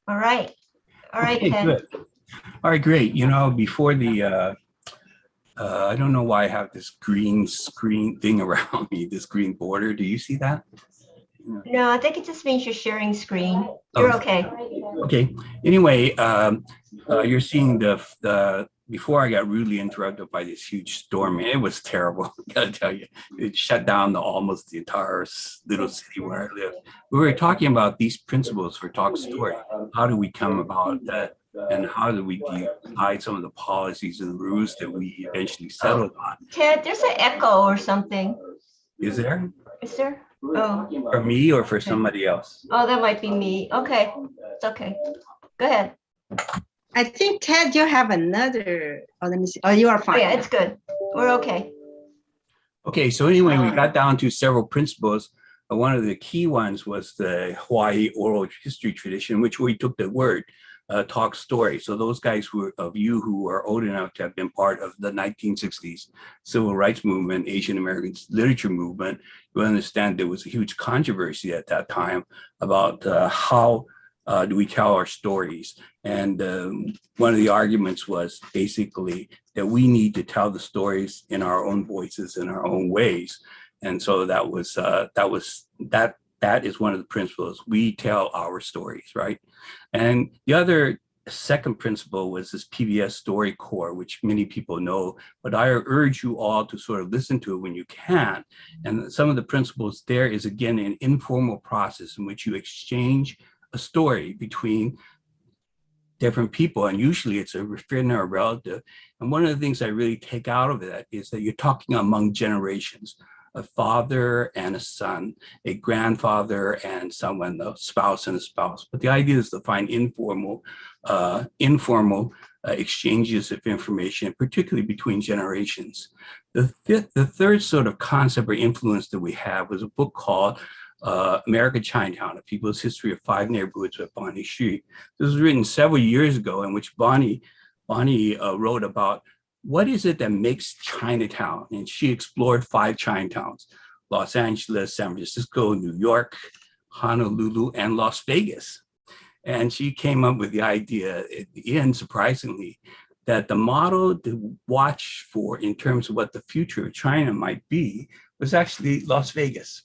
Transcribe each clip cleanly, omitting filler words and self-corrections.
All right. All right, Okay, Ted. good. All right, great. You know, before I don't know why I have this green screen thing around me, this green border. Do you see that? Yeah. No, I think it just means you're sharing screen. Oh, You're okay. okay. Anyway, you're seeing before I got rudely interrupted by this huge storm. It was terrible. I gotta tell you, it shut down almost the entire little city where I live. We were talking about these principles for talk story. How do we come about that? And how do we decide some of the policies and rules that we eventually settled on? Ted, there's an echo or something. Is there Is there? Oh, for me or for okay. somebody else? Oh, that might be me. Okay. It's okay. Go ahead. I think Ted, you have another. Oh, let me see. Oh, you are Oh, fine. yeah, it's good. We're okay. Okay, so anyway, we got down to several principles. One of the key ones was the Hawaii oral history tradition, which we took the word talk story. So those guys of you who are old enough to have been part of the 1960s civil rights movement, Asian American literature movement, you understand there was a huge controversy at that time about how do we tell our stories. And one of the arguments was basically that we need to tell the stories in our own voices, in our own ways. And so that is one of the principles. We tell our stories, right? And the other second principle was this PBS story core, which many people know, but I urge you all to sort of listen to it when you can. And some of the principles there is again an informal process in which you exchange a story between different people, and usually it's a friend or a relative. And one of the things I really take out of that is that you're talking among generations, a father and a son, a grandfather and someone, a spouse and a spouse. But the idea is to find informal exchanges of information, particularly between generations. The third sort of concept or influence that we have was a book called American Chinatown, A People's History of Five Neighborhoods by Bonnie Shi. This was written several years ago, in which Bonnie wrote about what is it that makes Chinatown, and she explored five Chinatowns: Los Angeles, San Francisco, New York, Honolulu, and Las Vegas. And she came up with the idea at the end, surprisingly, that the model to watch for in terms of what the future of China might be was actually Las Vegas.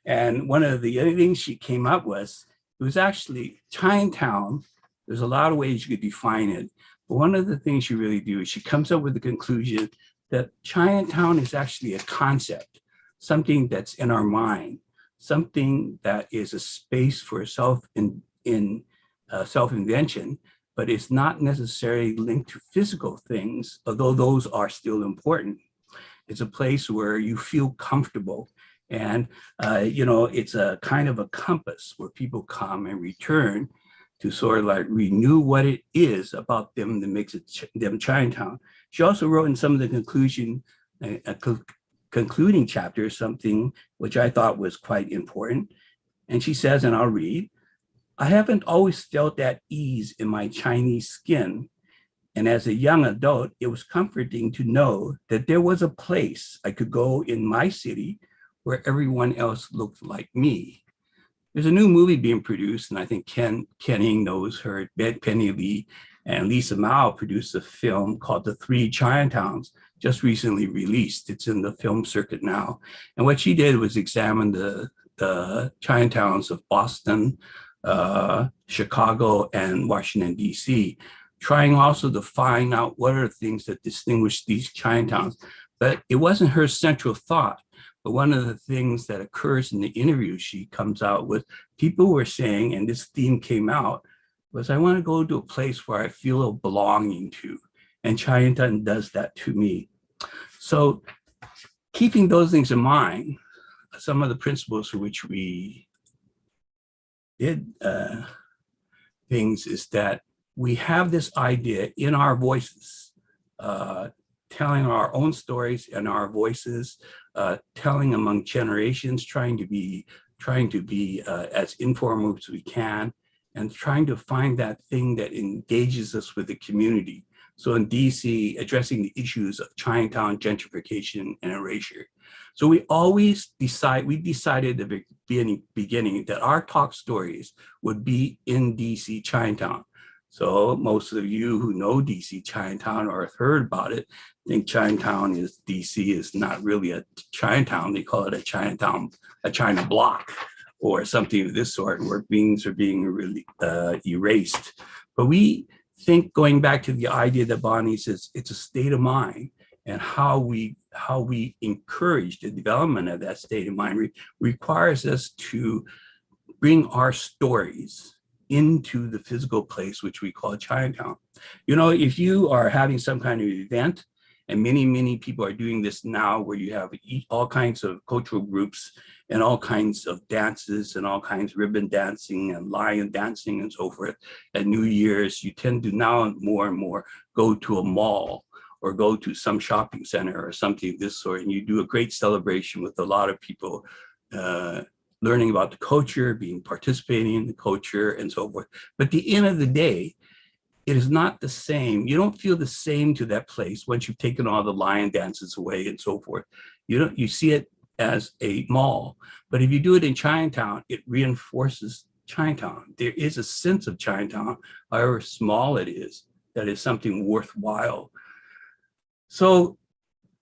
And one of the other things she came up with, it was actually Chinatown. There's a lot of ways you could define it. But one of the things she really do is she comes up with the conclusion that Chinatown is actually a concept, something that's in our mind, something that is a space for self-invention, but it's not necessarily linked to physical things, although those are still important. It's a place where you feel comfortable. And, it's a kind of a compass where people come and return to sort of like renew what it is about them that makes them Chinatown. She also wrote in some of the concluding chapters something which I thought was quite important. And she says, and I'll read, I haven't always felt at ease in my Chinese skin. And as a young adult, it was comforting to know that there was a place I could go in my city where everyone else looked like me. There's a new movie being produced, and I think Kenning knows her. Penny Lee and Lisa Mao produced a film called The Three Chinatowns, just recently released. It's in the film circuit now. And what she did was examine the Chinatowns of Boston, Chicago, and Washington, D.C., trying also to find out what are the things that distinguish these Chinatowns. But it wasn't her central thought. But one of the things that occurs in the interview she comes out with, people were saying, and this theme came out, was I want to go to a place where I feel a belonging to. And Chinatown does that to me. So keeping those things in mind, some of the principles for which we did things is that we have this idea in our voices, telling our own stories in our voices, telling among generations, trying to be as informal as we can, and trying to find that thing that engages us with the community. So in DC, addressing the issues of Chinatown gentrification and erasure. So we decided at the beginning that our talk stories would be in DC Chinatown. So most of you who know DC Chinatown or have heard about it think Chinatown is DC is not really a Chinatown. They call it a Chinatown, a China block or something of this sort, where things are being really erased. But we think, going back to the idea that Bonnie says, it's a state of mind, and how we encourage the development of that state of mind requires us to bring our stories into the physical place, which we call Chinatown. You know, if you are having some kind of event, and many people are doing this now, where you have all kinds of cultural groups and all kinds of dances and all kinds of ribbon dancing and lion dancing and so forth. At New Year's, you tend to now more and more go to a mall or go to some shopping center or something of this sort, and you do a great celebration with a lot of people learning about the culture, participating in the culture and so forth. But at the end of the day, it is not the same. You don't feel the same to that place once you've taken all the lion dances away and so forth. You see it as a mall. But if you do it in Chinatown, it reinforces Chinatown. There is a sense of Chinatown, however small it is, that is something worthwhile. So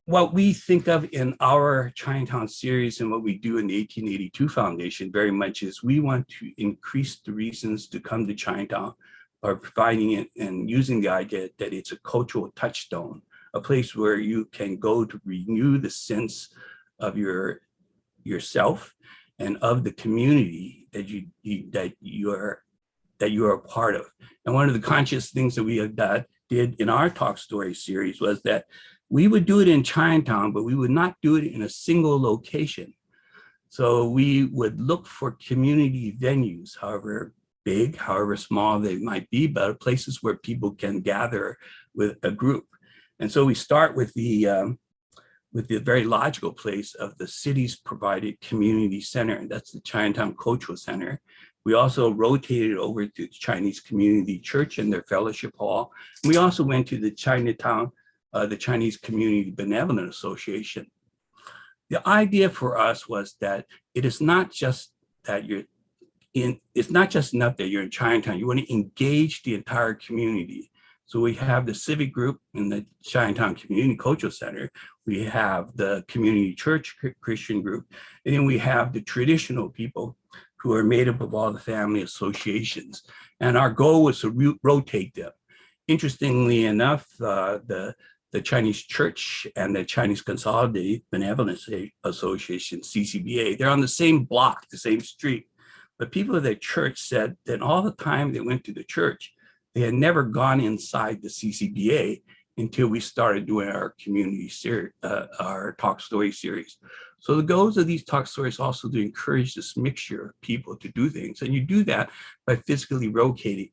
what we think of in our Chinatown series and what we do in the 1882 Foundation very much is we want to increase the reasons to come to Chinatown by providing it and using the idea that it's a cultural touchstone, a place where you can go to renew the sense of yourself and of the community that you are a part of. And one of the conscious things that we did in our Talk Story series was that we would do it in Chinatown, but we would not do it in a single location. So we would look for community venues, however big, however small they might be, but places where people can gather with a group. And so we start with the very logical place of the city's provided community center, and that's the Chinatown Cultural Center. We also rotated over to the Chinese Community Church and their fellowship hall. We also went to the Chinatown, the Chinese Community Benevolent Association. The idea for us was that it is not just that it's not just enough that you're in Chinatown. You want to engage the entire community. So we have the civic group in the Chinatown Community Cultural Center. We have the community church Christian group, and then we have the traditional people who are made up of all the family associations. And our goal was to rotate them. Interestingly enough, the Chinese Church and the Chinese Consolidated Benevolence Association, CCBA, they're on the same block, the same street. But people of the church said that all the time they went to the church, they had never gone inside the CCBA until we started doing our community series, our Talk Story series. So the goals of these Talk Stories also to encourage this mixture of people to do things. And you do that by physically rotating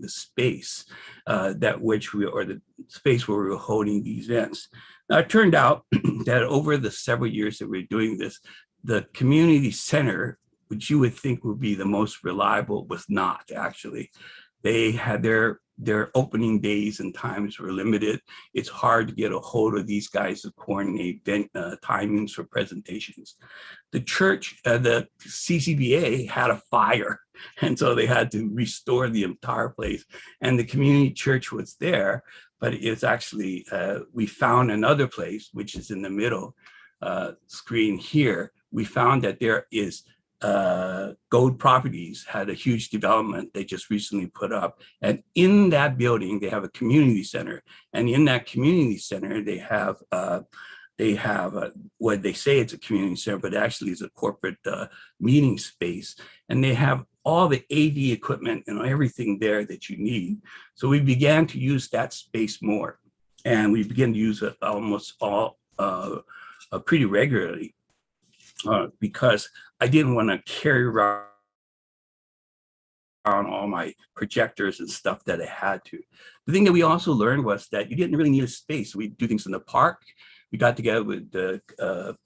the space the space where we were holding these events. Now, it turned out that over the several years that we're doing this, the community center, which you would think would be the most reliable, was not actually. They had their opening days and times were limited. It's hard to get a hold of these guys to coordinate timings for presentations. The church, the CCBA had a fire, and so they had to restore the entire place. And the community church was there, but it's actually, we found another place, which is in the middle screen here. We found that there is Gold Properties had a huge development they just recently put up. And in that building, they have a community center. And in that community center, they have what they say it's a community center, but actually it's a corporate meeting space. And they have all the AV equipment and everything there that you need. So we began to use that space more. And we began to use it almost all pretty regularly. Because I didn't want to carry around all my projectors and stuff that I had to. The thing that we also learned was that you didn't really need a space. We'd do things in the park. We got together with the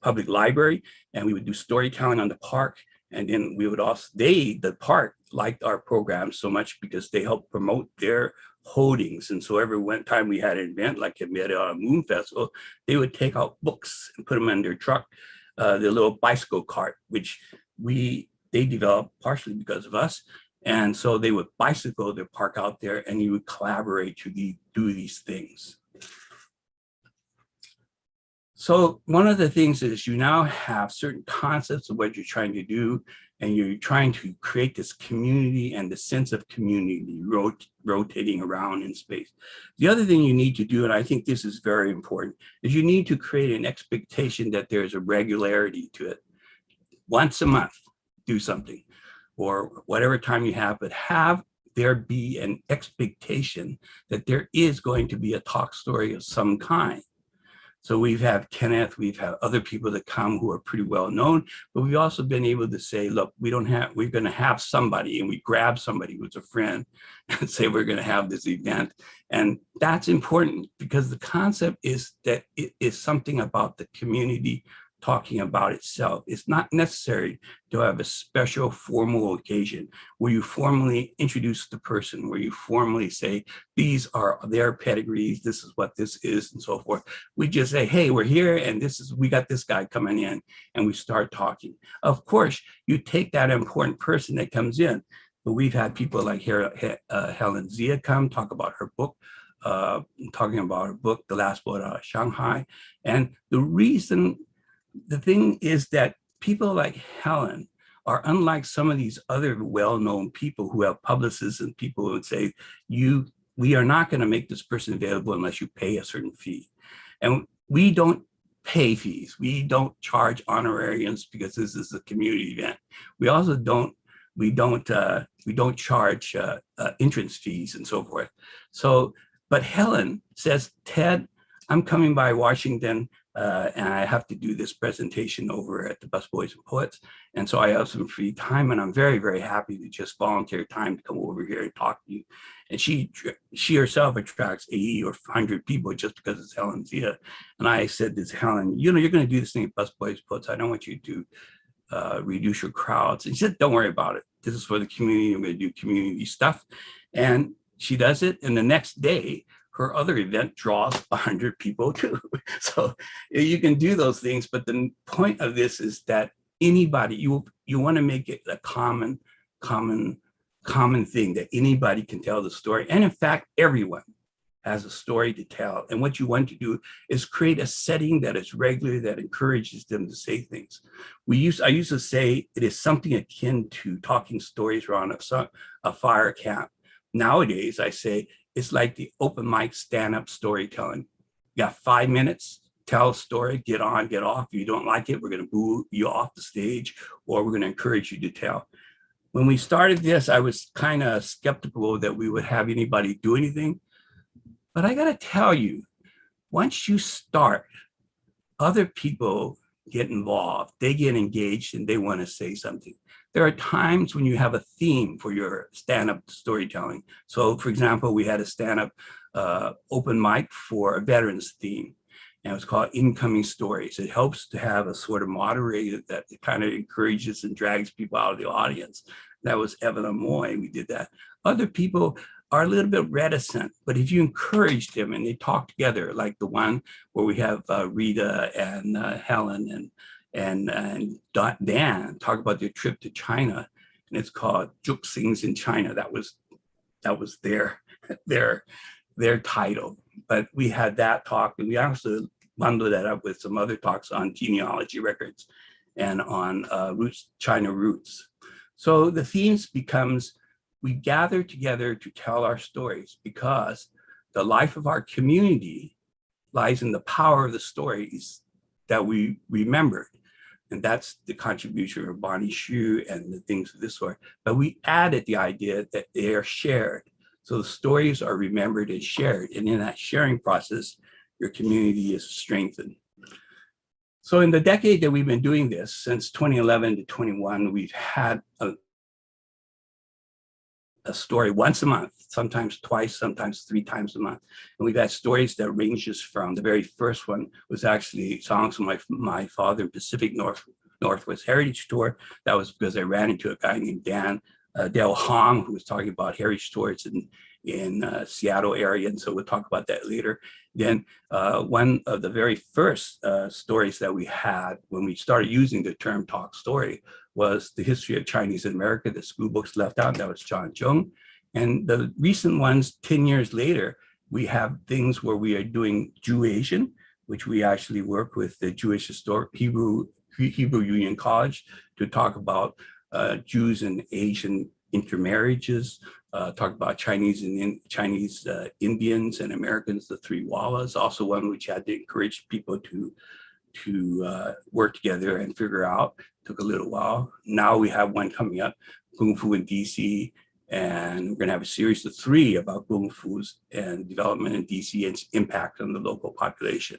public library, and we would do storytelling on the park. And then we would also, the park liked our program so much because they helped promote their holdings. And so every one time we had an event like at a Moon Festival, they would take out books and put them in their truck, the little bicycle cart, which they developed partially because of us. And so they would bicycle, they park out there, and you would collaborate to do these things. So one of the things is you now have certain concepts of what you're trying to do, and you're trying to create this community and the sense of community rotating around in space. The other thing you need to do, and I think this is very important, is you need to create an expectation that there's a regularity to it. Once a month, do something, or whatever time you have, but have there be an expectation that there is going to be a talk story of some kind. So we've had Kenneth, we've had other people that come who are pretty well known, but we've also been able to say, look, we're going to have somebody, and we grab somebody who's a friend and say, we're going to have this event. And that's important because the concept is that it is something about the community talking about itself. It's not necessary to have a special formal occasion where you formally introduce the person, where you formally say, these are their pedigrees, this is what this is, and so forth. We just say, hey, we're here, and we got this guy coming in, and we start talking. Of course, you take that important person that comes in, but we've had people like Helen Zia come talk about her book, talking about her book, The Last Boat Out of Shanghai. And the thing is that people like Helen are unlike some of these other well-known people who have publicists and people who would say, we are not going to make this person available unless you pay a certain fee. And we don't pay fees. We don't charge honorariums because this is a community event. We also don't charge entrance fees and so forth. So, but Helen says, Ted, I'm coming by Washington, and I have to do this presentation over at the Busboys and Poets. And so I have some free time, and I'm very, very happy to just volunteer time to come over here and talk to you. And she herself attracts 80 or 100 people just because it's Helen Zia. And I said to Helen, you're going to do this thing at Busboys and Poets. I don't want you to reduce your crowds. And she said, don't worry about it. This is for the community. I'm going to do community stuff. And she does it. And the next day, her other event draws 100 people too. So you can do those things, but the point of this is that anybody, you want to make it a common thing that anybody can tell the story. And in fact, everyone has a story to tell. And what you want to do is create a setting that is regular, that encourages them to say things. I used to say it is something akin to talking stories around a fire camp. Nowadays, I say, it's like the open mic stand-up storytelling. You got 5 minutes, tell a story, get on, get off. If you don't like it, we're going to boo you off the stage, or we're going to encourage you to tell. When we started this, I was kind of skeptical that we would have anybody do anything. But I got to tell you, once you start, other people get involved, they get engaged, and they want to say something. There are times when you have a theme for your stand-up storytelling. So for example, we had a stand-up open mic for a veterans theme, and it was called Incoming Stories. It helps to have a sort of moderator that kind of encourages and drags people out of the audience. That was Evan Amoy, we did that. Other people are a little bit reticent, but if you encourage them and they talk together, like the one where we have Rita and Helen and Dan talk about their trip to China, and it's called Juk Sings in China. That was their title. But we had that talk, and we also bundled that up with some other talks on genealogy records and on China roots. So the themes becomes, we gather together to tell our stories because the life of our community lies in the power of the stories that we remembered. And that's the contribution of Bonnie Shu and the things of this sort. But we added the idea that they are shared. So the stories are remembered and shared. And in that sharing process, your community is strengthened. So in the decade that we've been doing this, since 2011 to 21, we've had a story once a month, sometimes twice, sometimes 3 times a month. And we've had stories that ranges from, the very first one was actually songs from my father in Pacific Northwest Heritage Tour. That was because I ran into a guy named Dale Hong, who was talking about heritage tours in Seattle area, and so we'll talk about that later. Then one of the very first stories that we had when we started using the term talk story was the history of Chinese in America, the school books left out. That was John Jung. And the recent ones, 10 years later, we have things where we are doing Jew-Asian, which we actually work with the Jewish Hebrew Union College to talk about Jews and Asian intermarriages, talk about Chinese and Chinese Indians and Americans, the three Wallas, also one which had to encourage people to work together and figure out. Took a little while. Now we have one coming up, Kung Fu in DC, and we're going to have a series of 3 about Kung Fu's and development in DC and its impact on the local population.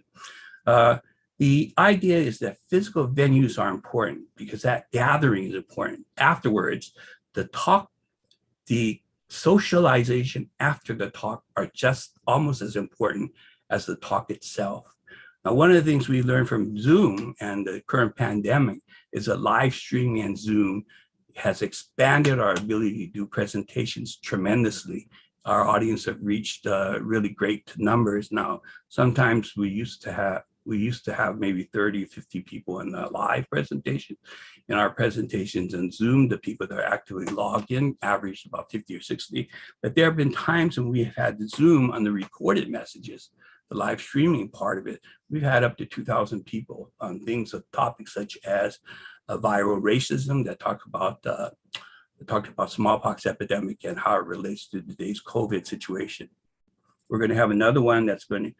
The idea is that physical venues are important because that gathering is important. Afterwards, the socialization after the talk are just almost as important as the talk itself. Now, one of the things we learned from Zoom and the current pandemic is that live streaming and Zoom has expanded our ability to do presentations tremendously. Our audience have reached really great numbers now. Sometimes we used to have maybe 30, 50 people in the live presentation. In our presentations in Zoom, the people that are actively logged in averaged about 50 or 60. But there have been times when we have had the Zoom on the recorded messages, the live streaming part of it. We've had up to 2,000 people on things of topics such as viral racism that talked about smallpox epidemic and how it relates to today's COVID situation. We're going to have another one that's going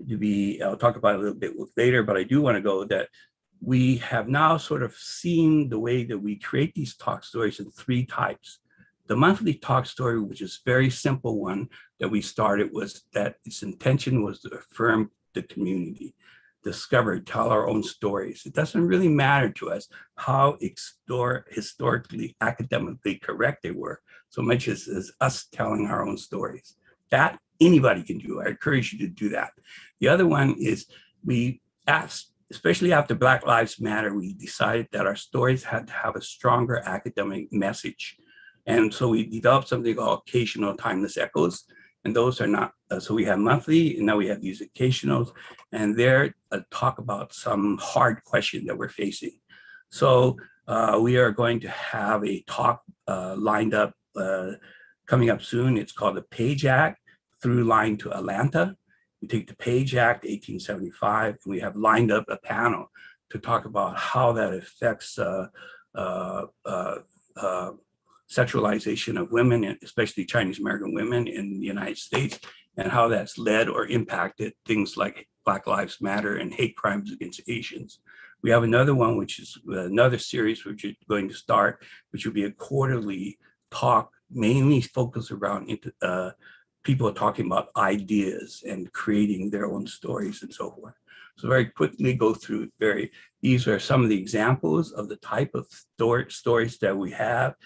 to be, I'll talk about it a little bit later, but I do want to go that we have now sort of seen the way that we create these talk stories in 3 types. The monthly talk story, which is a very simple one that we started, was that its intention was to affirm the community, discover, tell our own stories. It doesn't really matter to us how historically, academically correct they were, so much as us telling our own stories. That anybody can do. I encourage you to do that. The other one is we asked, especially after Black Lives Matter, we decided that our stories had to have a stronger academic message. And so we developed something called occasional timeless echoes. And those are not, so we have monthly, and now we have these occasionals, and they're talk about some hard question that we're facing. So we are going to have a talk lined up coming up soon. It's called the Page Act, Through Line to Atlanta. We take the Page Act, 1875, and we have lined up a panel to talk about how that affects sexualization of women, especially Chinese American women in the United States, and how that's led or impacted things like Black Lives Matter and hate crimes against Asians. We have another one, which is another series which is going to start, which will be a quarterly talk, mainly focused around people talking about ideas and creating their own stories and so forth. So very quickly go through these are some of the examples of the type of stories that we have.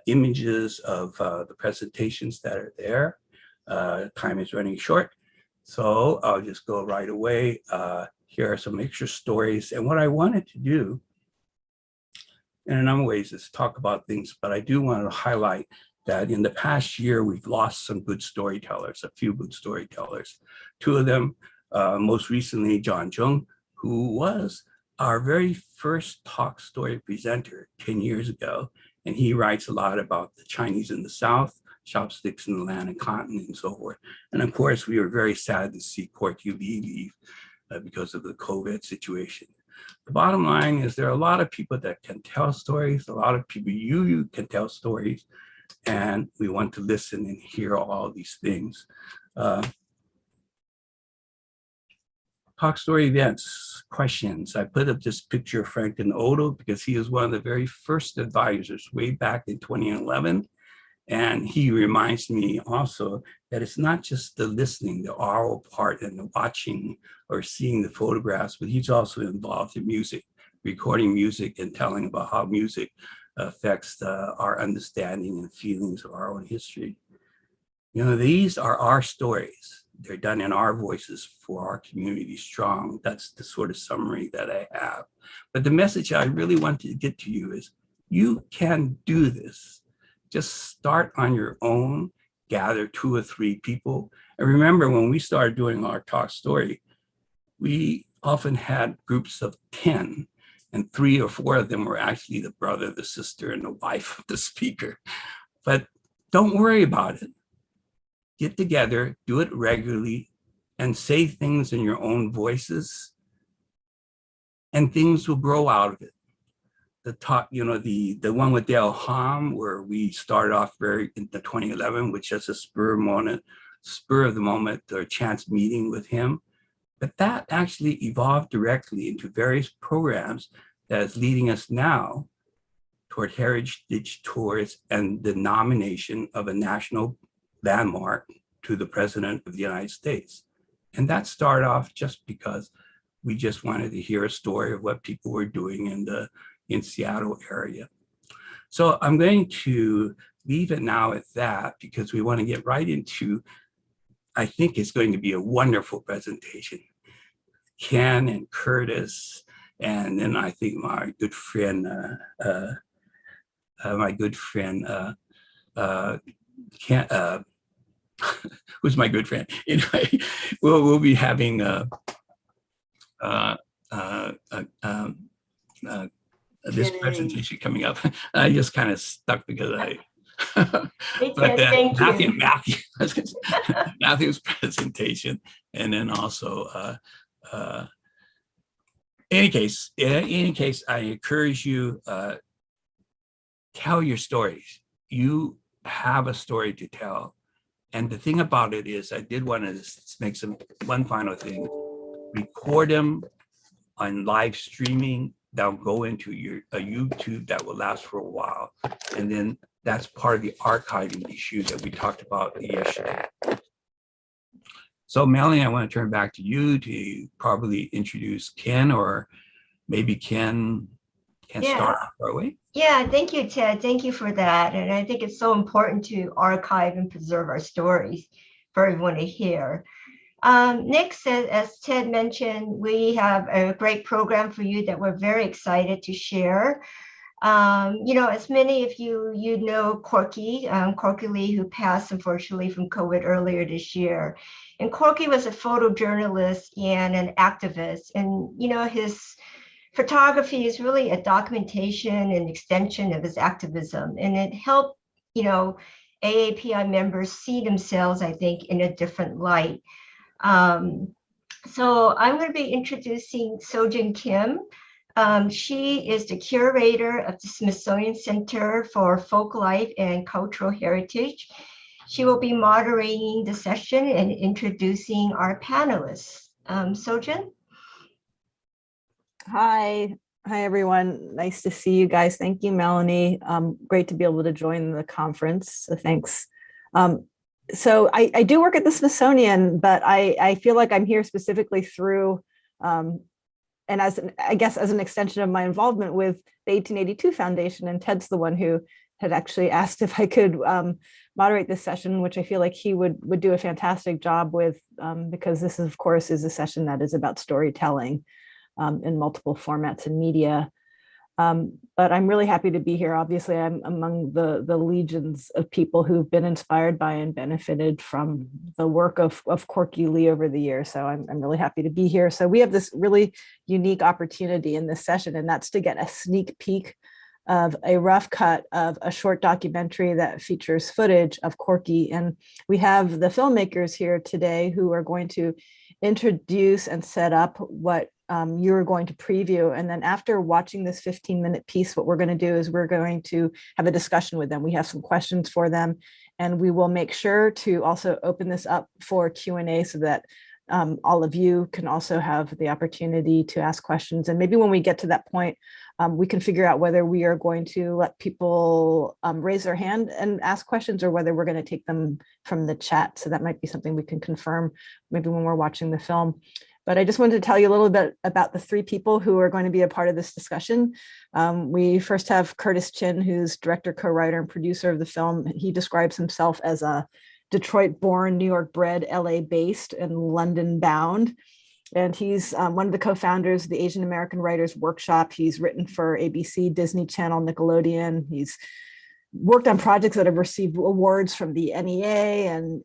Images of the presentations that are there. Time is running short, so I'll just go right away. Here are some extra stories, and what I wanted to do in a number of ways is talk about things, but I do want to highlight that in the past year, we've lost some good storytellers, a few good storytellers. 2 of them, most recently, John Jung, who was our very first talk story presenter 10 years ago. And he writes a lot about the Chinese in the South, chopsticks in the land and continent and so forth. And of course, we were very sad to see Corky leave because of the COVID situation. The bottom line is there are a lot of people that can tell stories, a lot of people you can tell stories, and we want to listen and hear all these things. Talk story events, questions. I put up this picture of Franklin Odo because he was one of the very first advisors way back in 2011. And he reminds me also that it's not just the listening, the oral part and the watching or seeing the photographs, but he's also involved in music, recording music and telling about how music affects our understanding and feelings of our own history. You know, these are our stories. They're done in our voices for our community strong. That's the sort of summary that I have. But the message I really want to get to you is you can do this. Just start on your own gather 2 or 3 people. And remember, when we started doing our talk story, we often had groups of 10, and 3 or 4 of them were actually the brother, the sister, and the wife of the speaker. But don't worry about it. Get together, do it regularly, and say things in your own voices, and things will grow out of it. The talk, the one with Dale Hom, where we started off very in the 2011, which is a spur of the moment, or chance meeting with him. But that actually evolved directly into various programs that is leading us now toward heritage tours and the nomination of a national landmark to the President of the United States. And that started off just because we just wanted to hear a story of what people were doing in Seattle area. So I'm going to leave it now at that, because we want to get right into, I think it's going to be a wonderful presentation. Ken and Curtis, and then I think my good friend, Ken, who's my good friend? Anyway, we'll be having this presentation coming up. I just kind of stuck because but Matthew's presentation, and then also in any case, I encourage you, tell your stories. You have a story to tell. And the thing about it is, I did want to make one final thing. Record them on live streaming. That'll go into a YouTube that will last for a while. And then that's part of the archiving issue that we talked about yesterday. So Melanie, I want to turn back to you to probably introduce Ken, or maybe Ken can start off our way. Yeah, thank you, Ted. Thank you for that. And I think it's so important to archive and preserve our stories for everyone to hear. Next, as Ted mentioned, we have a great program for you that we're very excited to share. As many of you know Corky Lee, who passed unfortunately from COVID earlier this year. And Corky was a photojournalist and an activist. And, his photography is really a documentation and extension of his activism. And it helped, AAPI members see themselves, I think, in a different light. So I'm going to be introducing Sojin Kim. She is the curator of the Smithsonian Center for Folk Life and Cultural Heritage. She will be moderating the session and introducing our panelists. Sojin? Hi everyone. Nice to see you guys. Thank you, Melanie. Great to be able to join the conference. So thanks. So I do work at the Smithsonian, but I feel like I'm here specifically through, and as an extension of my involvement with the 1882 Foundation, and Ted's the one who had actually asked if I could moderate this session, which I feel like he would do a fantastic job with, because this, of course, is a session that is about storytelling in multiple formats and media. But I'm really happy to be here. Obviously, I'm among the legions of people who've been inspired by and benefited from the work of Corky Lee over the years. So I'm really happy to be here. So we have this really unique opportunity in this session, and that's to get a sneak peek of a rough cut of a short documentary that features footage of Corky. And we have the filmmakers here today who are going to introduce and set up what you're going to preview. And then after watching this 15-minute piece, what we're going to do is we're going to have a discussion with them. We have some questions for them, and we will make sure to also open this up for Q&A so that all of you can also have the opportunity to ask questions. And maybe when we get to that point, we can figure out whether we are going to let people raise their hand and ask questions, or whether we're going to take them from the chat. So that might be something we can confirm maybe when we're watching the film. But I just wanted to tell you a little bit about the 3 people who are going to be a part of this discussion. We first have Curtis Chin, who's director, co-writer, and producer of the film. He describes himself as a Detroit-born, New York-bred, LA-based, and London-bound. And he's one of the co-founders of the Asian American Writers Workshop. He's written for ABC, Disney Channel, Nickelodeon. He's worked on projects that have received awards from the NEA and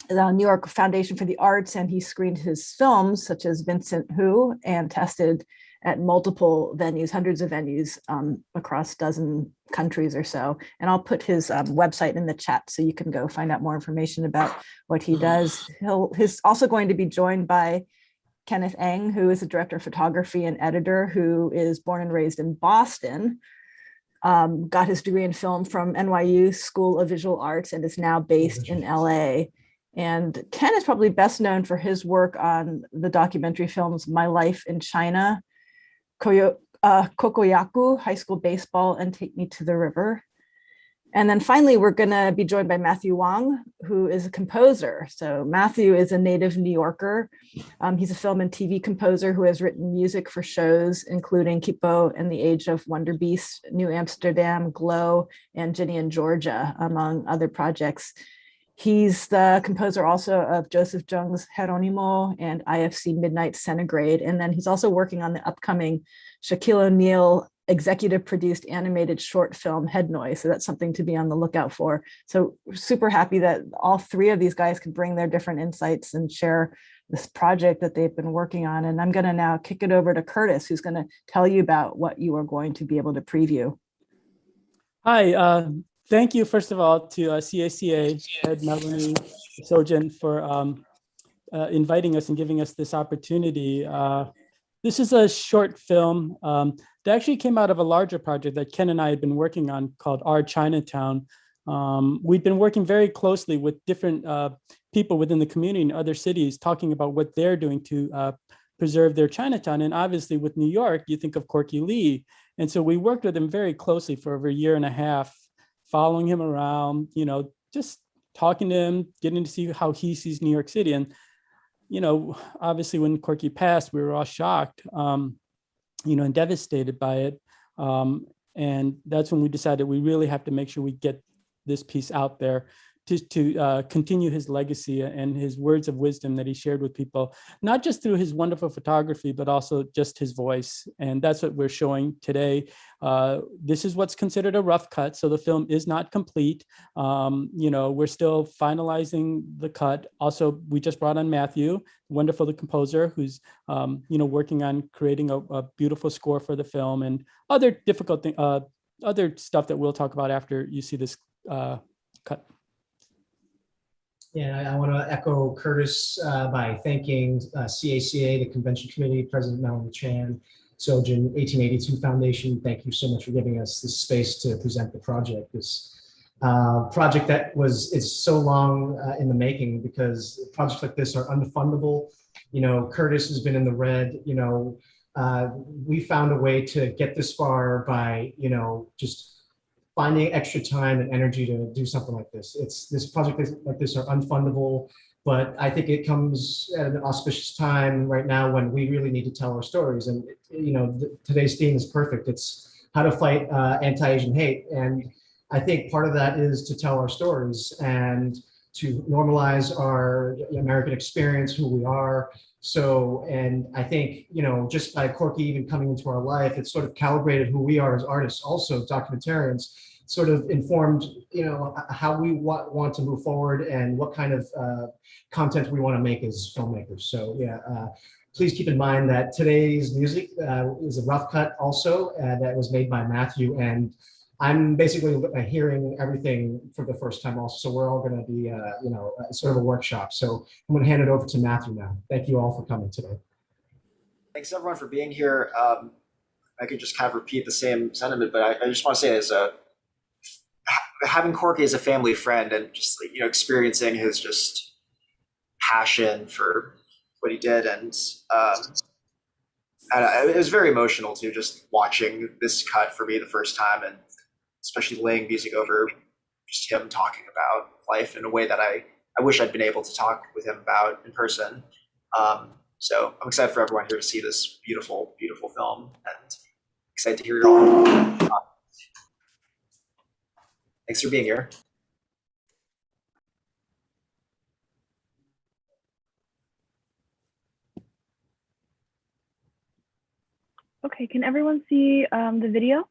the New York Foundation for the Arts, and he screened his films such as Vincent Hu and tested at multiple venues, hundreds of venues across a dozen countries or so. And I'll put his website in the chat so you can go find out more information about what he does. He's also going to be joined by Kenneth Eng, who is the director of photography and editor, who is born and raised in Boston, got his degree in film from NYU School of Visual Arts and is now based in LA. And Ken is probably best known for his work on the documentary films My Life in China, Kokoyaku, High School Baseball, and Take Me to the River. And then finally, we're going to be joined by Matthew Wong, who is a composer. So Matthew is a native New Yorker. He's a film and TV composer who has written music for shows, including Kipo and the Age of Wonder Beast, New Amsterdam, Glow, and Ginny and Georgia, among other projects. He's the composer also of Joseph Jung's Geronimo and IFC Midnight Centigrade. And then he's also working on the upcoming Shaquille O'Neal executive produced animated short film Head Noise. So that's something to be on the lookout for. So we're super happy that all three of these guys could bring their different insights and share this project that they've been working on. And I'm going to now kick it over to Curtis, who's going to tell you about what you are going to be able to preview. Hi, thank you, first of all, to CACA, Ed, Melanie, Sojin, for inviting us and giving us this opportunity. This is a short film that actually came out of a larger project that Ken and I had been working on called Our Chinatown. We'd been working very closely with different people within the community in other cities, talking about what they're doing to preserve their Chinatown. And obviously with New York, you think of Corky Lee. And so we worked with him very closely for over a year and a half, following him around, just talking to him, getting to see how he sees New York City. And, obviously when Corky passed, we were all shocked, and devastated by it. And that's when we decided we really have to make sure we get this piece out there to continue his legacy and his words of wisdom that he shared with people, not just through his wonderful photography, but also just his voice. And that's what we're showing today. This is what's considered a rough cut. So the film is not complete. We're still finalizing the cut. Also, we just brought on Matthew, wonderful, the composer, who's, working on creating a beautiful score for the film and other difficult things, other stuff that we'll talk about after you see this cut. Yeah, I want to echo Curtis by thanking CACA, the Convention Committee, President Melanie Chan, Sojin, 1882 Foundation. Thank you so much for giving us this space to present the project. This project that is so long in the making, because projects like this are unfundable. Curtis has been in the red. We found a way to get this far by, just finding extra time and energy to do something like this. This project like this are unfundable, but I think it comes at an auspicious time right now when we really need to tell our stories. And today's theme is perfect. It's how to fight anti-Asian hate, and I think part of that is to tell our stories and to normalize our American experience, who we are. So, and I think, just by Corky even coming into our life, it's sort of calibrated who we are as artists, also documentarians, sort of informed, how we want to move forward and what kind of content we want to make as filmmakers. So yeah, please keep in mind that today's music is a rough cut also that was made by Matthew, and I'm basically hearing everything for the first time also. So we're all going to be, sort of a workshop. So I'm going to hand it over to Matthew now. Thank you all for coming today. Thanks everyone for being here. I could just kind of repeat the same sentiment, but I just want to say as having Corky as a family friend and just experiencing his just passion for what he did, and it was very emotional too, just watching this cut for me the first time, and especially laying music over just him talking about life in a way that I wish I'd been able to talk with him about in person. So I'm excited for everyone here to see this beautiful, beautiful film, and excited to hear your all. Thanks for being here. Okay, can everyone see the video?